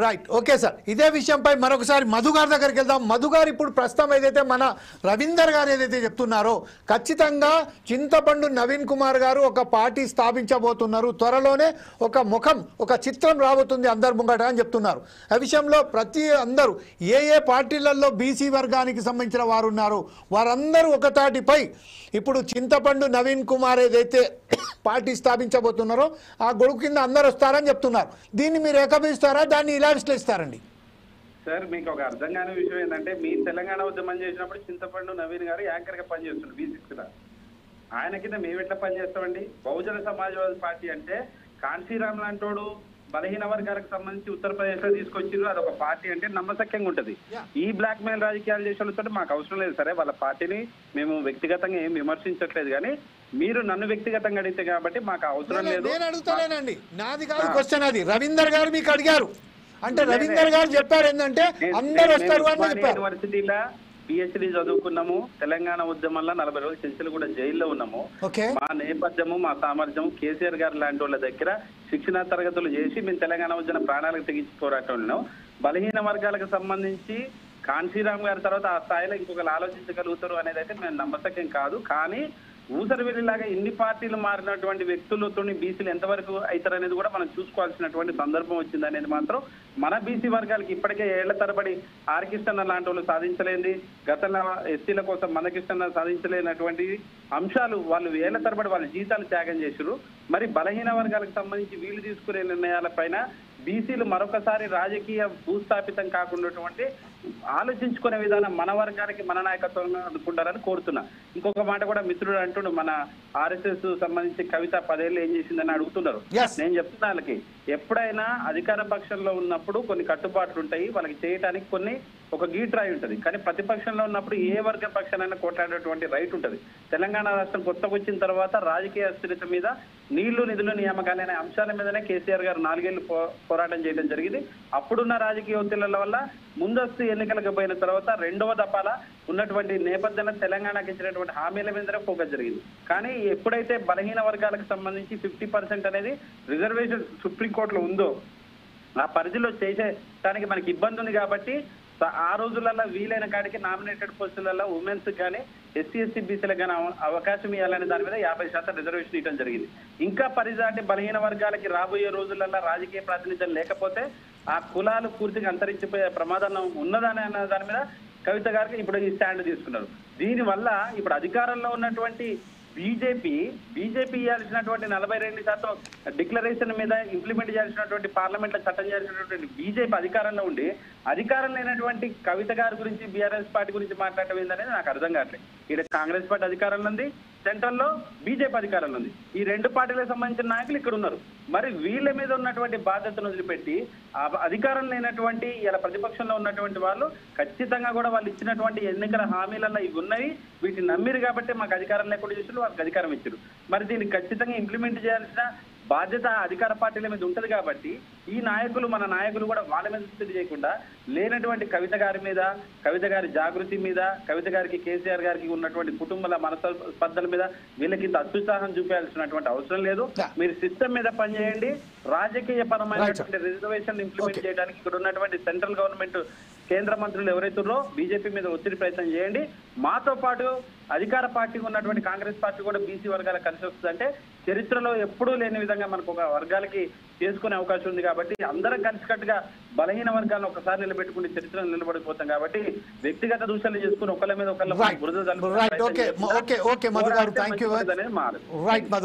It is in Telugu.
Right, okay sir. ఇదే విషయంపై మరొకసారి మధు గారి దగ్గరికి వెళ్దాం. మధు గారు ఇప్పుడు ప్రస్తుతం ఏదైతే మన రవీందర్ గారు ఏదైతే చెప్తున్నారో ఖచ్చితంగా చింతపండు నవీన్ కుమార్ గారు ఒక పార్టీ స్థాపించబోతున్నారు, త్వరలోనే ఒక ముఖం ఒక చిత్రం రాబోతుంది అందరు ముంగట అని చెప్తున్నారు. ఆ విషయంలో అందరూ ఏ పార్టీలలో బీసీ వర్గానికి సంబంధించిన వారు ఉన్నారో వారందరూ ఒకతాటిపై ఇప్పుడు చింతపండు నవీన్ కుమార్ ఏదైతే పార్టీ స్థాపించబోతున్నారో ఆ గొడుగు కింద అందరు వస్తారని చెప్తున్నారు. దీన్ని మీరు ఏకీభవిస్తారా, దాన్ని ఇలా విశ్లేషిస్తారండి? సార్, మీకు ఒక అర్థం కాని విషయం ఏంటంటే, మీ తెలంగాణ ఉద్యమం చేసినప్పుడు చింతపండు నవీన్ గారు యాంకర్ గా పనిచేస్తుండ్రు బీసీ. ఆయన కింద మేము ఎట్లా పనిచేస్తామండి? బహుజన సమాజ్వాదీ పార్టీ అంటే కాన్సీరామ్ లాంటోడు బలహీన వర్గాలకు సంబంధించి ఉత్తరప్రదేశ్ లో తీసుకొచ్చిండ్రు. అదొక పార్టీ అంటే నమ్మశక్యంగా ఉంటది. ఈ బ్లాక్ మెయిల్ రాజకీయాలు చేసేతో మాకు అవసరం లేదు. సరే, వాళ్ళ పార్టీని మేము వ్యక్తిగతంగా ఏం విమర్శించట్లేదు, కానీ మీరు నన్ను వ్యక్తిగతంగా అడిగితే కాబట్టి మాకు అవసరం లేదు. నేను అడుగుతానేనండి, నాది కాదు క్వశ్చన్ అది. రవీందర్ గారు మీకు అడిగారు అంటే రవీందర్ గారు చెప్పారు ఏంటంటే అందరు వస్తారు అని చెప్పారు. యూనివర్సిటీలో పిహెచ్డి చదువుకున్నాము, తెలంగాణ ఉద్యమంలో 40 రోజులు చెంచులు కూడా జైల్లో ఉన్నాము. మా నేపథ్యము, మా సామర్థ్యం కేసీఆర్ గారు లాంటి వాళ్ళ దగ్గర శిక్షణ తరగతులు చేసి మేము తెలంగాణ ఉద్యమ ప్రాణాలకు తెగించి పోరాటంలో బలహీన వర్గాలకు సంబంధించి కాన్సీరామ్ గారి తర్వాత ఆ స్థాయిలో ఇంకొకరు ఆలోచించగలుగుతారు అనేది అయితే మేము నమ్మశక్యం కాదు. కానీ ఊసరవెల్లిలాగా ఇన్ని పార్టీలు మారినటువంటి వ్యక్తులతో బీసీలు ఎంతవరకు అవుతారనేది కూడా మనం చూసుకోవాల్సినటువంటి సందర్భం వచ్చింది అనేది మాత్రం మన బీసీ వర్గాలకి ఇప్పటికే ఏళ్ల తరబడి ఆర్కిష్టన్న లాంటి వాళ్ళు సాధించలేంది, గతంలో ఎస్సీల కోసం మనకిష్టన్న సాధించలేనటువంటి అంశాలు వాళ్ళు ఏళ్ల తరబడి వాళ్ళ జీతాలు త్యాగం చేశారు. మరి బలహీన వర్గాలకు సంబంధించి వీళ్ళు తీసుకునే నిర్ణయాలపైన బీసీలు మరొకసారి రాజకీయ భూస్థాపితం కాకుండా ఆలోచించుకునే విధానం మన వర్గానికి మన నాయకత్వం అనుకుంటారని కోరుతున్నా. ఇంకొక మాట కూడా మిత్రుడు అంటుండు, మన ఆర్ఎస్ఎస్ సంబంధించి కవిత 10 ఏళ్ళు ఏం చేసిందని అడుగుతున్నారు. నేను చెప్తున్నా, వాళ్ళకి ఎప్పుడైనా అధికార పక్షంలో ఉన్నప్పుడు కొన్ని కట్టుబాట్లు ఉంటాయి, వాళ్ళకి చేయడానికి కొన్ని ఒక గీట్రాయి ఉంటుంది. కానీ ప్రతిపక్షంలో ఉన్నప్పుడు ఏ వర్గ పక్షానైనా కొట్లాడేటువంటి రైట్ ఉంటుంది. తెలంగాణ రాష్ట్రం కొత్తగా వచ్చిన తర్వాత రాజకీయ అస్థిరత మీద నీళ్లు నిధులు నియామకాలు అనే అంశాల మీదనే కేసీఆర్ గారు 4 ఏళ్లు పోరాటం చేయడం జరిగింది. అప్పుడున్న రాజకీయ ఒత్తిళ్ల వల్ల ముందస్తు ఎన్నికలకు పోయిన తర్వాత 2వ దఫాల ఉన్నటువంటి నేపథ్యంలో తెలంగాణకి ఇచ్చినటువంటి హామీల మీదనే ఫోకస్ జరిగింది. కానీ ఎప్పుడైతే బలహీన వర్గాలకు సంబంధించి 50% అనేది రిజర్వేషన్ సుప్రీంకోర్టులో ఉందో ఆ పరిధిలో చేసేదానికి మనకి ఇబ్బంది ఉంది. కాబట్టి ఆ రోజులలో వీలైన కాడికి నామినేటెడ్ పోస్టులలో ఉమెన్స్ కానీ ఎస్సీ ఎస్టీ బీసీలకు కానీ అవకాశం ఇవ్వాలనే దాని మీద 50% రిజర్వేషన్ ఇవ్వడం జరిగింది. ఇంకా పరిదాటి బలహీన వర్గాలకి రాబోయే రోజులలో రాజకీయ ప్రాతినిధ్యం లేకపోతే ఆ కులాలు పూర్తిగా అంతరించిపోయే ప్రమాదం ఉన్నదని అన్న దాని మీద కవిత గారికి ఇప్పుడు ఈ స్టాండ్ తీసుకున్నారు. దీనివల్ల ఇప్పుడు అధికారంలో ఉన్నటువంటి బీజేపీ ఇవ్వాల్సినటువంటి 42% డిక్లరేషన్ మీద ఇంప్లిమెంట్ చేయాల్సినటువంటి పార్లమెంట్ లో చట్టం చేయాల్సినటువంటి బీజేపీ అధికారంలో ఉండి అధికారం లేనటువంటి కవిత గారి గురించి బీఆర్ఎస్ పార్టీ గురించి మాట్లాడటం ఏందనేది నాకు అర్థం కావట్లేదు. ఇక్కడ కాంగ్రెస్ పార్టీ అధికారంలో ఉంది, సెంట్రల్ లో బీజేపీ అధికారంలో ఉంది. ఈ 2 పార్టీలకు సంబంధించిన నాయకులు ఇక్కడ ఉన్నారు. మరి వీళ్ళ మీద ఉన్నటువంటి బాధ్యతను వదిలిపెట్టి అధికారం లేనటువంటి ఇలా ప్రతిపక్షంలో ఉన్నటువంటి వాళ్ళు ఖచ్చితంగా కూడా వాళ్ళు ఇచ్చినటువంటి ఎన్నికల హామీలలో ఇవి ఉన్నాయి, వీటిని నమ్మిరు కాబట్టి మాకు అధికారం లేకుండా చేసి వాళ్ళకి అధికారం ఇచ్చారు. మరి దీన్ని ఖచ్చితంగా ఇంప్లిమెంట్ చేయాల్సిన బాధ్యత అధికార పార్టీల మీద ఉంటది. కాబట్టి ఈ నాయకులు, మన నాయకులు కూడా వాళ్ళ మీద స్థితి చేయకుండా లేనటువంటి కవిత గారి మీద, కవిత గారి జాగృతి మీద, కవిత గారికి కేసీఆర్ గారికి ఉన్నటువంటి కుటుంబాల మనస్పర్ధల మీద వీళ్ళకి అత్యుత్సాహం చూపించాల్సినటువంటి అవసరం లేదు. మీరు సిస్టమ్ మీద పనిచేయండి. రాజకీయ పరమైనటువంటి రిజర్వేషన్ ఇంప్లిమెంట్ చేయడానికి ఇక్కడ ఉన్నటువంటి సెంట్రల్ గవర్నమెంట్ కేంద్ర మంత్రులు ఎవరైతున్నారో బీజేపీ మీద ఒత్తిడి ప్రయత్నం చేయండి. మాతో పాటు అధికార పార్టీకి ఉన్నటువంటి కాంగ్రెస్ పార్టీ కూడా బీసీ వర్గాలకు కలిసి వస్తుందంటే చరిత్రలో ఎప్పుడూ లేని విధంగా మనకు ఒక వర్గాలకి చేసుకునే అవకాశం ఉంది. కాబట్టి అందరం కలిసికట్టుగా బలహీన వర్గాలను ఒకసారి నిలబెట్టుకుని చరిత్రను నిలబడిపోతాం. కాబట్టి వ్యక్తిగత దూషణలు చేసుకుని ఒకళ్ళ మీద ఒకళ్ళ బురద